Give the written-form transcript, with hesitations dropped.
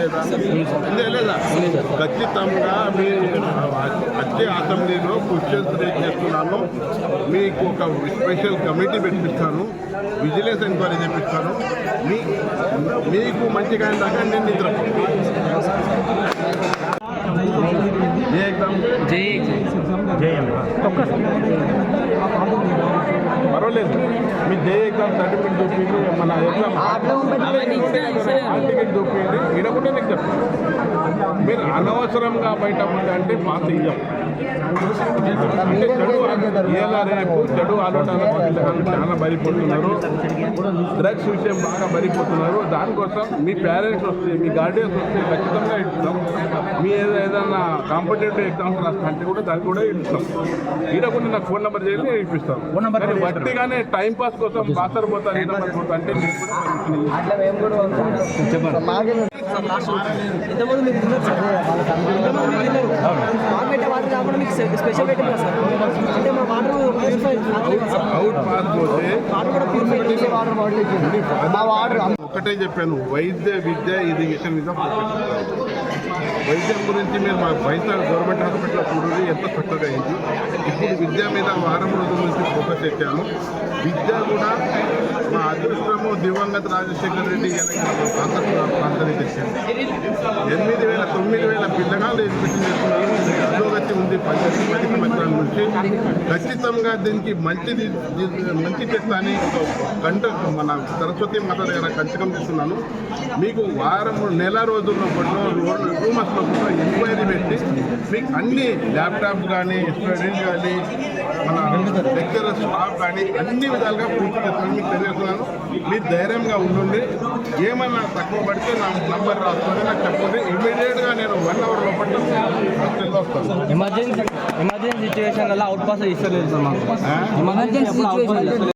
లేదా లేదా ఖచ్చితంగా మీ వచ్చే అసెంబ్లీలో క్వశ్చన్స్ రేజ్ చేస్తున్నాను. మీకు ఒక స్పెషల్ కమిటీ పెట్టిస్తాను, విజిలెన్స్ ఎంక్వైరీ చేపిస్తాను. మీకు మంచిగా దాకా నేను నిద్ర పర్వాలేదు. మీ జే ఎగ్జామ్ సర్టిఫికేట్ చూపించి మన ఎగ్జామ్ టికెట్ చూపించండి. ఇడకుండా నీకు చెప్తాను. మీరు అనవసరంగా బయట అంటే పాస్ ఇయ్యం. అంటే రేపు చెడు ఆలోచన చాలా బరిపోతున్నారు, డ్రగ్స్ విషయం బాగా బరిపోతున్నారు. దానికోసం మీ పేరెంట్స్ వస్తే, మీ గార్డియన్స్ వస్తే ఖచ్చితంగా ఇస్తాం. మీ ఏదైనా కాంపిటేటివ్ ఎగ్జామ్స్ రాస్తా అంటే కూడా దానికి కూడా ఇస్తాం. ఇడకుండా నాకు ఫోన్ నెంబర్ చేసి ఇప్పిస్తాం. బట్టిగానే టైం పాస్ కోసం బాసర్ పోతారు ఈ నెంబర్ పోతా అంటే ఒకటే చెప్పాను, వైద్య విద్య ఎడ్యుకేషన్ మీద వైద్యం గురించి మీరు మా పైసా గవర్నమెంట్ హాస్పిటల్లో చూడండి ఎంత చక్కగా అయింది. ఇప్పుడు విద్య మీద వారం రోజుల నుంచి ఫోకస్ పెట్టాము. విద్య కూడా మా అదృష్టము దివంగత రాజశేఖర రెడ్డి ప్రాంతానికి తెచ్చింది. 9,000 పిల్లగాళ్ళు ఎడ్యుకేషన్ చేస్తున్నారు. అధోగతి ఉంది 10 సంవత్సరాల నుంచి. ఖచ్చితంగా దీనికి మంచి చేస్తా అని మన సరస్వతి మాత దగ్గర కంచకం చేస్తున్నాను. మీకు నెల రోజుల్లో 2 మంత్స్లో కూడా ఎంక్వైరీ పెట్టి మీకు అన్ని ల్యాప్టాప్ కానీ స్టడీస్ కానీ మన లెక్చరర్ స్టాఫ్ కానీ అన్ని విధాలుగా పూర్తి చేస్తాను. మీకు తెలియజేస్తున్నాను. మీరు ధైర్యంగా ఉండండి. ఏమన్నా తక్కువ పడితే నా నంబర్ రాసుకొని నాకు చెప్పండి. ఇమీడియట్గా నేను 1 అవర్ లోపల హాస్టల్లో వస్తాను. ఎమర్జెన్సీ సిచ్యువేషన్ అవుట్ పాస్ ఇస్తలేదు సార్ మాకు. ఎమర్జెన్సీ